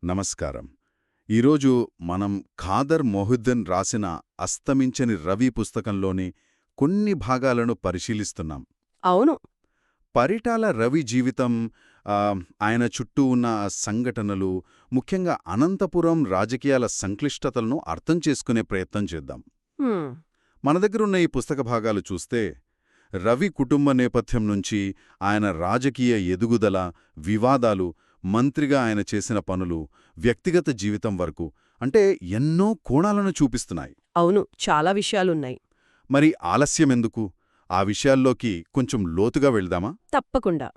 నమస్కారం. ఈరోజు మనం ఖాదర్ మొహిద్దీన్ రాసిన అస్తమించని రవి పుస్తకంలోని కొన్ని భాగాలను పరిశీలిస్తున్నాం. అవును. పరిటాల రవి జీవితం, ఆయన చుట్టూ ఉన్న సంఘటనలు, ముఖ్యంగా అనంతపురం రాజకీయాల సంక్లిష్టతలను అర్థం చేసుకునే ప్రయత్నం చేద్దాం. హ్మ్. మన దగ్గరున్న ఈ పుస్తక భాగాలు చూస్తే రవి కుటుంబ నేపథ్యం నుంచి ఆయన రాజకీయ ఎదుగుదల, వివాదాలు, మంత్రిగా ఆయన చేసిన పనులు, వ్యక్తిగత జీవితం వరకు అంటే ఎన్నో కోణాలను చూపిస్తున్నాయి. అవును, చాలా విషయాలున్నాయి. మరి ఆలస్యమెందుకు? ఆ విషయాల్లోకి కొంచెం లోతుగా వెళ్దామా? తప్పకుండా.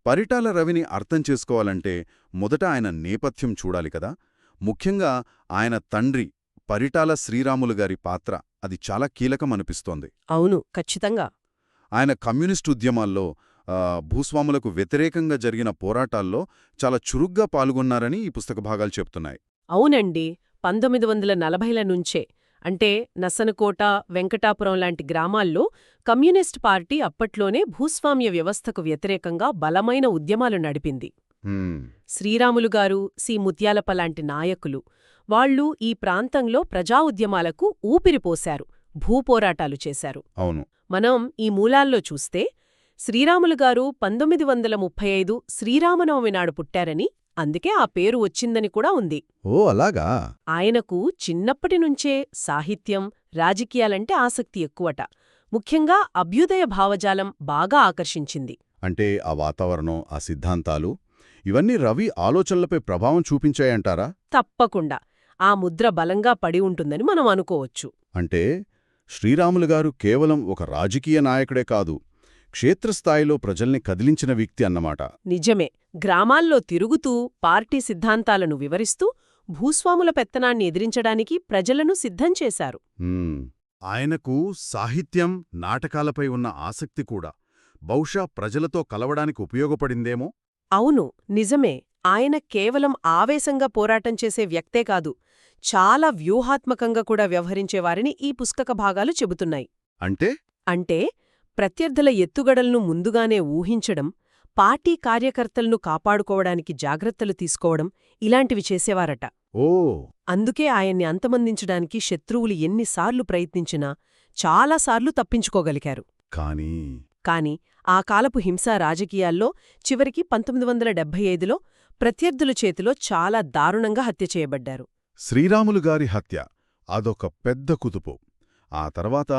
పరిటాల రవిని అర్థం చేసుకోవాలంటే మొదట ఆయన నేపథ్యం చూడాలి కదా. ముఖ్యంగా ఆయన తండ్రి పరిటాల శ్రీరాములు గారి పాత్ర అది చాలా కీలకమనిపిస్తోంది. అవును, ఖచ్చితంగా. ఆయన కమ్యూనిస్టు ఉద్యమాల్లో, భూస్వాములకు వ్యతిరేకంగా జరిగిన పోరాటాల్లో చాలా చురుగ్గా పాల్గొన్నారని ఈ పుస్తక భాగాలు చెప్తున్నాయి. అవునండి. 1940ల నుంచే అంటే నసనకోట, వెంకటాపురం లాంటి గ్రామాల్లో కమ్యూనిస్ట్ పార్టీ అప్పట్లోనే భూస్వామ్య వ్యవస్థకు వ్యతిరేకంగా బలమైన ఉద్యమాలు నడిపింది. శ్రీరాములు గారు, సి ముత్యాలప లాంటి నాయకులు వాళ్లు ఈ ప్రాంతంలో ప్రజా ఉద్యమాలకు ఊపిరిపోశారు, భూపోరాటాలు చేశారు. అవును. మనం ఈ మూలాల్లో చూస్తే శ్రీరాములు గారు 1935 శ్రీరామనవమి నాడు పుట్టారని, అందుకే ఆ పేరు వచ్చిందని కూడా ఉంది. ఓ అలాగా. ఆయనకు చిన్నప్పటినుంచే సాహిత్యం, రాజకీయాలంటే ఆసక్తి ఎక్కువట. ముఖ్యంగా అభ్యుదయ భావజాలం బాగా ఆకర్షించింది. అంటే ఆ వాతావరణం, ఆ సిద్ధాంతాలు ఇవన్నీ రవి ఆలోచనలపై ప్రభావం చూపించాయంటారా? తప్పకుండా. ఆ ముద్ర బలంగా పడి ఉంటుందని మనం అనుకోవచ్చు. అంటే శ్రీరాములు గారు కేవలం ఒక రాజకీయ నాయకుడే కాదు, క్షేత్రస్థాయిలో ప్రజల్ని కదిలించిన వ్యక్తి అన్నమాట. నిజమే. గ్రామాల్లో తిరుగుతూ పార్టీ సిద్ధాంతాలను వివరిస్తూ భూస్వాముల పెత్తనాన్ని ఎదిరించడానికి ప్రజలను సిద్ధం చేశారు. ఆయనకు సాహిత్యం, నాటకాలపై ఉన్న ఆసక్తి కూడా బహుశా ప్రజలతో కలవడానికి ఉపయోగపడిందేమో. అవును, నిజమే. ఆయన కేవలం ఆవేశంగా పోరాటం చేసే వ్యక్తే కాదు, చాలా వ్యూహాత్మకంగా కూడా వ్యవహరించేవారని ఈ పుస్తక భాగాలు చెబుతున్నాయి. అంటే ప్రత్యర్థుల ఎత్తుగడలను ముందుగానే ఊహించడం, పార్టీ కార్యకర్తలను కాపాడుకోవడానికి జాగ్రత్తలు తీసుకోవడం ఇలాంటివి చేసేవారట. ఓ అందుకే ఆయన్ని అంతమొందించడానికి శత్రువులు ఎన్నిసార్లు ప్రయత్నించినా చాలాసార్లు తప్పించుకోగలిగారు. కాని ఆ కాలపు హింసా రాజకీయాల్లో చివరికి 1975లో ప్రత్యర్థుల చేతిలో చాలా దారుణంగా హత్య చేయబడ్డారు. శ్రీరాములు గారి హత్య అదొక పెద్ద కుతుపు. ఆ తర్వాత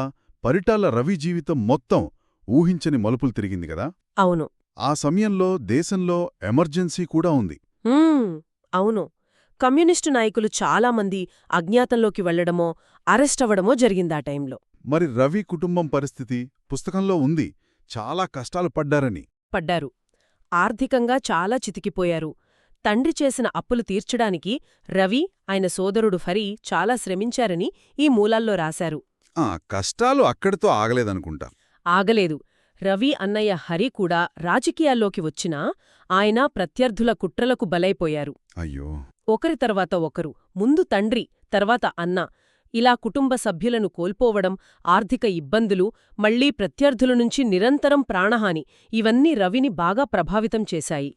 పరిటాల రవి జీవితం మొత్తం ఊహించని మలుపులు తిరిగింది కదా. అవును. ఆ సమయంలో దేశంలో ఎమర్జెన్సీ కూడా ఉంది. అవును. కమ్యూనిస్టు నాయకులు చాలామంది అజ్ఞాతంలోకి వెళ్లడమో, అరెస్టవడమో జరిగిందా టైంలో. మరి రవి కుటుంబం పరిస్థితి పుస్తకంలో ఉంది, చాలా కష్టాలు పడ్డారు. ఆర్థికంగా చాలా చితికిపోయారు. తండ్రి చేసిన అప్పులు తీర్చడానికి రవి, ఆయన సోదరుడు ఫరీ చాలా శ్రమించారని ఈ మూలాల్లో రాశారు. కష్టాలు అక్కడితో ఆగలేదనుకుంటా. ఆగలేదు. రవి అన్నయ్య హరి కూడా రాజకీయాల్లోకి వచ్చినా ఆయన ప్రత్యర్థుల కుట్రలకు బలైపోయారు. అయ్యో. ఒకరి తర్వాత ఒకరు, ముందు తండ్రి, తర్వాత అన్న, ఇలా కుటుంబ సభ్యులను కోల్పోవడం, ఆర్థిక ఇబ్బందులు, మళ్లీ ప్రత్యర్థుల నుంచి నిరంతరం ప్రాణహాని ఇవన్నీ రవిని బాగా ప్రభావితం చేశాయి.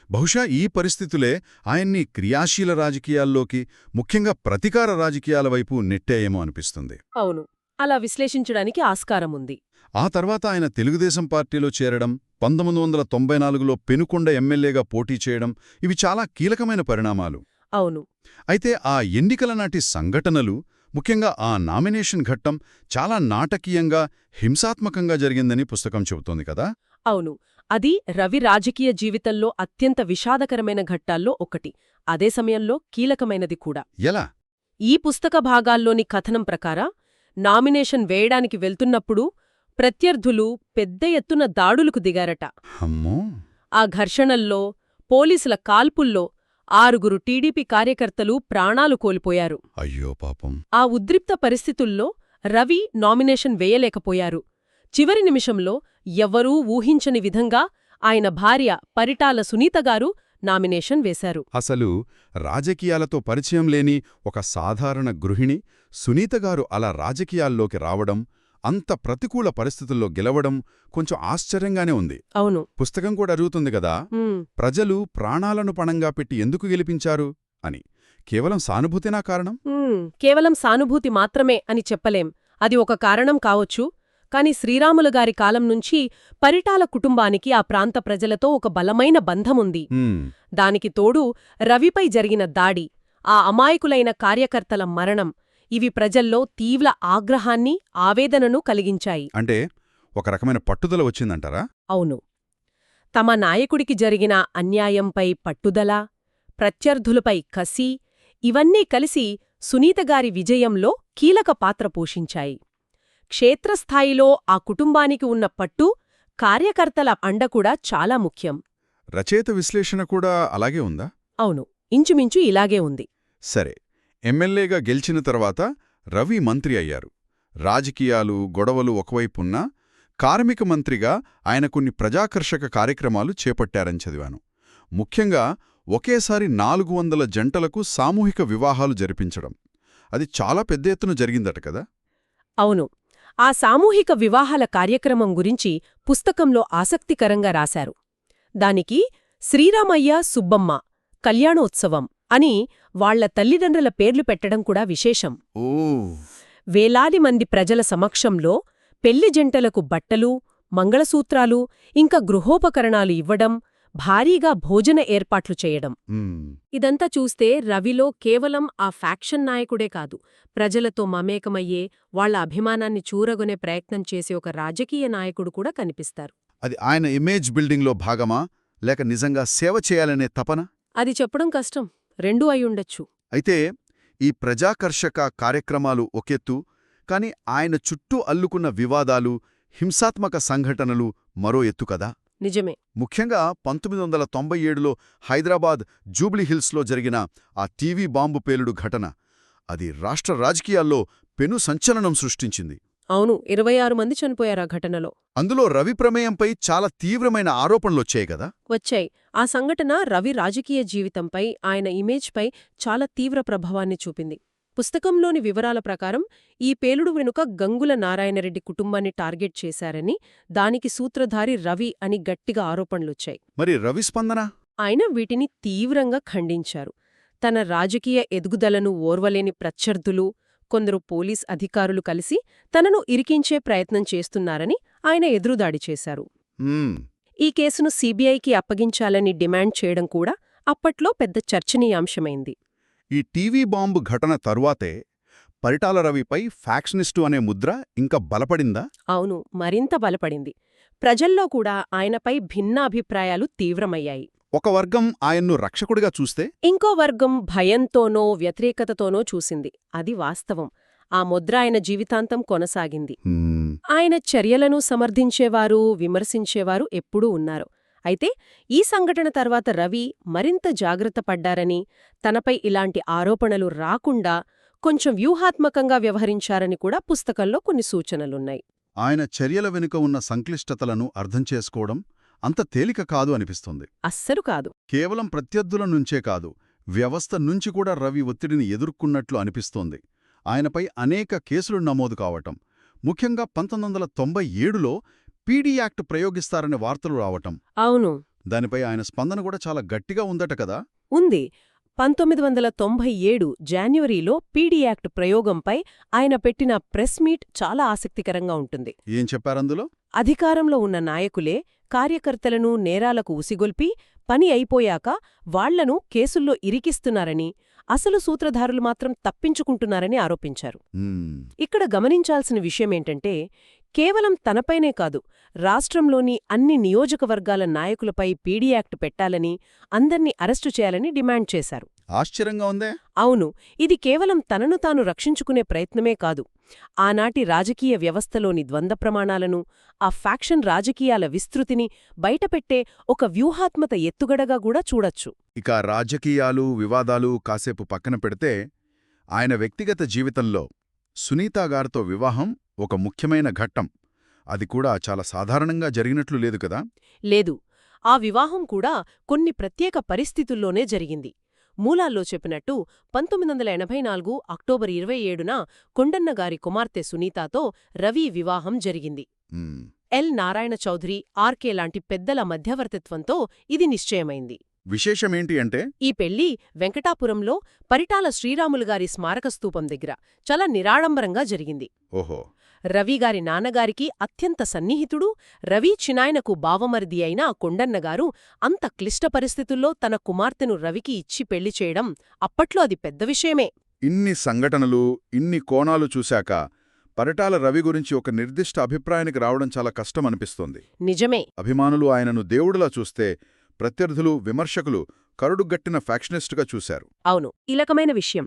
బహుశా ఈ పరిస్థితులే ఆయన్ని క్రియాశీల రాజకీయాల్లోకి, ముఖ్యంగా ప్రతీకార రాజకీయాల వైపు నెట్టాయేమో అనిపిస్తుంది. అవును, అలా విశ్లేషించడానికి ఆస్కారముంది. ఆ తర్వాత ఆయన తెలుగుదేశం పార్టీలో చేరడం, 1994లో పెనుకొండ ఎమ్మెల్యేగా పోటీ చేయడం ఇవి చాలా కీలకమైన పరిణామాలు. అవును. అయితే ఆ ఎన్నికల నాటి సంఘటనలు, ముఖ్యంగా ఆ నామినేషన్ ఘట్టం చాలా నాటకీయంగా, హింసాత్మకంగా జరిగిందని పుస్తకం చెబుతోంది కదా. అవును, అది రవి రాజకీయ జీవితంలో అత్యంత విషాదకరమైన ఘట్టాల్లో ఒకటి. అదే సమయంలో కీలకమైనది కూడా. ఎలా? ఈ పుస్తక భాగాల్లోని కథనం ప్రకారం నామినేషన్ వేయడానికి వెళ్తున్నప్పుడు ప్రత్యర్థులు పెద్ద ఎత్తున దాడులకు దిగారట. అమ్మో. ఆ ఘర్షణల్లో, పోలీసుల కాల్పుల్లో 6 టీడీపీ కార్యకర్తలు ప్రాణాలు కోల్పోయారు. అయ్యో పాపం. ఆ ఉద్రిక్త పరిస్థితుల్లో రవి నామినేషన్ వేయలేకపోయారు. చివరి నిమిషంలో ఎవ్వరూ ఊహించని విధంగా ఆయన భార్య పరిటాల సునీతగారు నామినేషన్ వేశారు. అసలు రాజకీయాలతో పరిచయం లేని ఒక సాధారణ గృహిణి సునీతగారు అలా రాజకీయాల్లోకి రావడం, అంత ప్రతికూల పరిస్థితుల్లో గెలవడం కొంచెం ఆశ్చర్యంగానే ఉంది. అవును. పుస్తకం కూడా అడుగుతుంది కదా, ప్రజలు ప్రాణాలను పణంగా పెట్టి ఎందుకు గెలిపించారు అని. కేవలం సానుభూతినా కారణం? కేవలం సానుభూతి మాత్రమే అని చెప్పలేం. అది ఒక కారణం కావచ్చు. కాని శ్రీరాములుగారి కాలం నుంచి పరిటాల కుటుంబానికి ఆ ప్రాంత ప్రజలతో ఒక బలమైన బంధముంది. దానికి తోడు రవిపై జరిగిన దాడి, ఆ అమాయకులైన కార్యకర్తల మరణం, ఇవి ప్రజల్లో తీవ్ర ఆగ్రహాన్ని, ఆవేదనను కలిగించాయి. అంటే ఒక రకమైన పట్టుదల వచ్చిందంటారా? అవును. తమ నాయకుడికి జరిగిన అన్యాయంపై పట్టుదల, ప్రత్యర్థులపై కసి, ఇవన్నీ కలిసి సునీతగారి విజయంలో కీలక పాత్ర పోషించాయి. క్షేత్రస్థాయిలో ఆ కుటుంబానికి ఉన్న పట్టు, కార్యకర్తల అండ కూడా చాలా ముఖ్యం. రచయిత విశ్లేషణ కూడా అలాగే ఉందా? అవును, ఇంచుమించు ఇలాగే ఉంది. సరే, ఎమ్మెల్యేగా గెలిచిన తర్వాత రవి మంత్రి అయ్యారు. రాజకీయాలు, గొడవలు ఒకవైపున్నా కార్మిక మంత్రిగా ఆయన కొన్ని ప్రజాకర్షక కార్యక్రమాలు చేపట్టారని చదివాను. ముఖ్యంగా ఒకేసారి 400 జంటలకు సామూహిక వివాహాలు జరిపించడం. అది చాలా పెద్ద ఎత్తున జరిగిందట కదా? అవును. ఆ సామూహిక వివాహాల కార్యక్రమం గురించి పుస్తకంలో ఆసక్తికరంగా రాశారు. దానికి శ్రీరామయ్య సుబ్బమ్మ కళ్యాణోత్సవం అని వాళ్ల తల్లిదండ్రుల పేర్లు పెట్టడం కూడా విశేషం. వేలాది మంది ప్రజల సమక్షంలో పెళ్లి జంటలకు బట్టలు, మంగళసూత్రాలు, ఇంకా గృహోపకరణాలు ఇవ్వడం, భారీగా భోజన ఏర్పాట్లు చేయడం. ఇదంతా చూస్తే రవిలో కేవలం ఆ ఫ్యాక్షన్ నాయకుడే కాదు, ప్రజలతో మమేకమయ్యే, వాళ్ల అభిమానాన్ని చూరగొనే ప్రయత్నం చేసే ఒక రాజకీయ నాయకుడు కూడా కనిపిస్తారు. అది ఆయన ఇమేజ్ బిల్డింగ్లో భాగమా, లేక నిజంగా సేవ చేయాలనే తపన? అది చెప్పడం కష్టం. రెండూ అయ్యుండొచ్చు. అయితే ఈ ప్రజాకర్షక కార్యక్రమాలు ఒకెత్తు, కాని ఆయన చుట్టూ అల్లుకున్న వివాదాలు, హింసాత్మక సంఘటనలు మరో ఎత్తు కదా? నిజమే. ముఖ్యంగా 1997లో హైదరాబాద్ జూబ్లీహిల్స్లో జరిగిన ఆ టీవీ బాంబు పేలుడు ఘటన, అది రాష్ట్ర రాజకీయాల్లో పెను సంచలనం సృష్టించింది. అవును, 26 మంది చనిపోయారు ఆ ఘటనలో. అందులో రవి ప్రమేయంపై చాలా తీవ్రమైన ఆరోపణలొచ్చాయి కదా? వచ్చాయి. ఆ సంఘటన రవి రాజకీయ జీవితంపై, ఆయన ఇమేజ్పై చాలా తీవ్ర ప్రభావాన్ని చూపింది. పుస్తకంలోని వివరాల ప్రకారం ఈ పేలుడు వెనుక గంగుల నారాయణరెడ్డి కుటుంబాన్ని టార్గెట్ చేశారని, దానికి సూత్రధారి రవి అని గట్టిగా ఆరోపణలొచ్చాయి. మరి రవి స్పందన? ఆయన వీటిని తీవ్రంగా ఖండించారు. తన రాజకీయ ఎదుగుదలను ఓర్వలేని ప్రత్యర్థులు, కొందరు పోలీస్ అధికారులు కలిసి తనను ఇరికించే ప్రయత్నం చేస్తున్నారని ఆయన ఎదురుదాడి చేశారు. ఈ కేసును సీబీఐకి అప్పగించాలని డిమాండ్ చేయడం కూడా అప్పట్లో పెద్ద చర్చనీయాంశమైంది. ఈ టీవీ బాంబు ఘటన తరువాతే పరిటాల రవిపై ఫ్యాక్షనిస్టు అనే ముద్ర ఇంకా బలపడిందా? అవును, మరింత బలపడింది. ప్రజల్లో కూడా ఆయనపై భిన్నాభిప్రాయాలు తీవ్రమయ్యాయి. ఒక వర్గం ఆయన్ను రక్షకుడిగా చూస్తే, ఇంకో వర్గం భయంతోనో వ్యతిరేకతతోనో చూసింది. అది వాస్తవం. ఆ ముద్ర ఆయన జీవితాంతం కొనసాగింది. ఆయన చర్యలను సమర్థించేవారు, విమర్శించేవారు ఎప్పుడూ ఉన్నారు. అయితే ఈ సంఘటన తర్వాత రవి మరింత జాగ్రత్త పడ్డారని, తనపై ఇలాంటి ఆరోపణలు రాకుండా కొంచెం వ్యూహాత్మకంగా వ్యవహరించారని కూడా పుస్తకంలో కొన్ని సూచనలున్నాయి. ఆయన చర్యల వెనుక ఉన్న సంక్లిష్టతలను అర్థం చేసుకోవడం అంత తేలిక కాదు అనిపిస్తుంది. అస్సలు కాదు. కేవలం ప్రత్యర్థుల నుంచే కాదు, వ్యవస్థ నుంచి కూడా రవి ఒత్తిడిని ఎదుర్కొన్నట్లు అనిపిస్తోంది. ఆయనపై అనేక కేసులు నమోదు కావటం, ముఖ్యంగా 1997లో పీడీ యాక్ట్ ప్రయోగిస్తారనే వార్తలు రావటం. అవును. దానిపై ఆయన స్పందన కూడా చాలా గట్టిగా ఉందట కదా? ఉంది. 1997 జాన్వరిలో పీడీ యాక్ట్ ప్రయోగంపై ఆయన పెట్టిన ప్రెస్ మీట్ చాలా ఆసక్తికరంగా ఉంటుంది. ఏం చెప్పారందులో? అధికారంలో ఉన్న నాయకులే కార్యకర్తలను నేరాలకు ఉసిగొల్పి, పని అయిపోయాక వాళ్లను కేసుల్లో ఇరికిస్తున్నారని, అసలు సూత్రధారులు మాత్రం తప్పించుకుంటున్నారని ఆరోపించారు. ఇక్కడ గమనించాల్సిన విషయమేంటంటే, కేవలం తనపైనే కాదు, రాష్ట్రంలోని అన్ని నియోజకవర్గాల నాయకులపై పీడీ యాక్ట్ పెట్టాలని, అందర్నీ అరెస్టు చేయాలని డిమాండ్ చేశారు. ఆశ్చర్యంగా ఉందే. అవును, ఇది కేవలం తనను తాను రక్షించుకునే ప్రయత్నమే కాదు, ఆనాటి రాజకీయ వ్యవస్థలోని ద్వంద్వ ప్రమాణాలను, ఆ ఫ్యాక్షన్ రాజకీయాల విస్తృతిని బయటపెట్టే ఒక వ్యూహాత్మక ఎత్తుగడగా కూడా చూడొచ్చు. ఇక రాజకీయాలు, వివాదాలు కాసేపు పక్కన పెడితే, ఆయన వ్యక్తిగత జీవితంలో సునీతాగారితో వివాహం ఒక ముఖ్యమైన ఘట్టం. అది కూడా చాలా సాధారణంగా జరిగినట్లు లేదు కదా? లేదు. ఆ వివాహం కూడా కొన్ని ప్రత్యేక పరిస్థితుల్లోనే జరిగింది. మూలాల్లో చెప్పినట్టు 1984 అక్టోబర్ 27న కొండన్నగారి కుమార్తె సునీతాతో రవి వివాహం జరిగింది. మ్మ్. ఎల్ నారాయణ చౌధరి, ఆర్కే లాంటి పెద్దల మధ్యవర్తిత్వంతో ఇది నిశ్చయమైంది. విశేషమేంటి అంటే ఈ పెళ్లి వెంకటాపురంలో పరిటాల శ్రీరాములుగారి స్మారక స్తూపం దగ్గర చాలా నిరాడంబరంగా జరిగింది. ఓహో. రవిగారి నాన్నగారికి అత్యంత సన్నిహితుడు, రవి చినాయనకు బావమరిది అయిన కొండన్నగారు అంత క్లిష్ట పరిస్థితుల్లో తన కుమార్తెను రవికి ఇచ్చి పెళ్లి చేయడం అప్పట్లో అది పెద్ద విషయమే. ఇన్ని సంఘటనలు, ఇన్ని కోణాలు చూశాక పరిటాల రవి గురించి ఒక నిర్దిష్ట అభిప్రాయానికి రావడం చాలా కష్టమనిపిస్తోంది. నిజమే. అభిమానులు ఆయనను దేవుడిలా చూస్తే, ప్రత్యర్థులు, విమర్శకులు కరుడుగట్టిన ఫ్యాక్షనిస్టుగా చూశారు. అవును, కీలకమైన విషయం.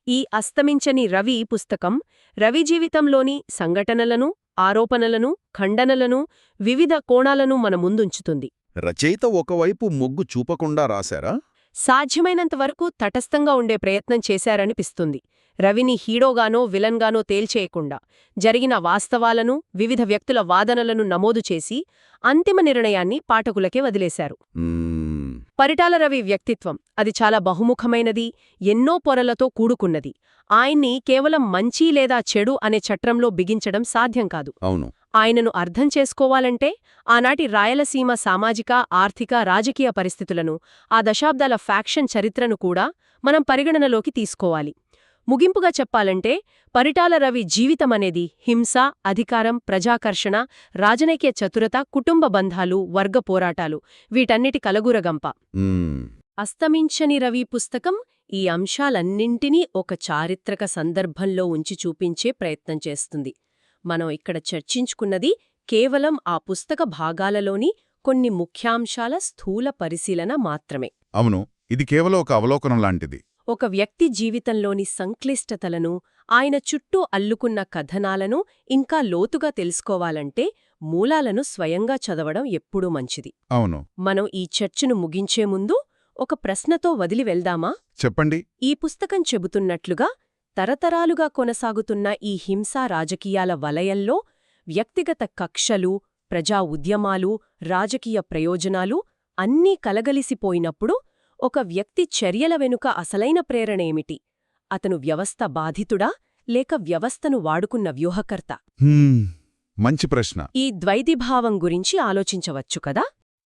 ఈ అస్తమించని రవి పుస్తకం రవి జీవితంలోని సంఘటనలను, ఆరోపణలను, ఖండనలను, వివిధ కోణాలను మన ముందుంచుతుంది. రచయిత ఒకవైపు మొగ్గు చూపకుండా రాశారా? సాధ్యమైనంతవరకు తటస్థంగా ఉండే ప్రయత్నం చేశారనిపిస్తుంది. రవిని హీరోగానో విలన్గానో తేల్చేయకుండా జరిగిన వాస్తవాలను, వివిధ వ్యక్తుల వాదనలను నమోదు చేసి అంతిమ నిర్ణయాన్ని పాఠకులకే వదిలేశారు. పరిటాల రవి వ్యక్తిత్వం అది చాలా బహుముఖమైనది, ఎన్నో పొరలతో కూడుకున్నది. ఆయన్ని కేవలం మంచి లేదా చెడు అనే చట్రంలో బిగించడం సాధ్యం కాదు. అవును. ఆయనను అర్థం చేసుకోవాలంటే ఆనాటి రాయలసీమ సామాజిక, ఆర్థిక, రాజకీయ పరిస్థితులను, ఆ దశాబ్దాల ఫ్యాక్షన్ చరిత్రను కూడా మనం పరిగణనలోకి తీసుకోవాలి. ముగింపుగా చెప్పాలంటే పరిటాల రవి జీవితమనేది హింస, అధికారం, ప్రజాకర్షణ, రాజనైక్య చతురత, కుటుంబ బంధాలు, వర్గ పోరాటాలు వీటన్నిటి కలగురగంప. అస్తమించని రవి పుస్తకం ఈ అంశాలన్నింటినీ ఒక చారిత్రక సందర్భంలో ఉంచి చూపించే ప్రయత్నం చేస్తుంది. మనం ఇక్కడ చర్చించుకున్నది కేవలం ఆ పుస్తక భాగాలలోని కొన్ని ముఖ్యాంశాల స్థూల పరిశీలన మాత్రమే. అవును, ఇది కేవలం ఒక అవలోకనం లాంటిది. ఒక వ్యక్తి జీవితంలోని సంక్లిష్టతలను, ఆయన చుట్టూ అల్లుకున్న కథనాలను ఇంకా లోతుగా తెలుసుకోవాలంటే మూలాలను స్వయంగా చదవడం ఎప్పుడూ మంచిది. అవును. మనం ఈ చర్చను ముగించే ముందు ఒక ప్రశ్నతో వదిలి వెళ్దామా? చెప్పండి. ఈ పుస్తకం చెబుతున్నట్లుగా తరతరాలుగా కొనసాగుతున్న ఈ హింసా రాజకీయాల వలయంలో వ్యక్తిగత కక్షలు, ప్రజా ఉద్యమాలు, రాజకీయ ప్రయోజనాలు అన్నీ కలగలిసిపోయినప్పుడు ఒక వ్యక్తి చర్యల వెనుక అసలైన ప్రేరణేమిటి? అతను వ్యవస్థ బాధితుడా లేక వ్యవస్థను వాడుకున్న వ్యూహకర్త? మంచి ప్రశ్న. ఈ ద్వైతిభావం గురించి ఆలోచించవచ్చు కదా.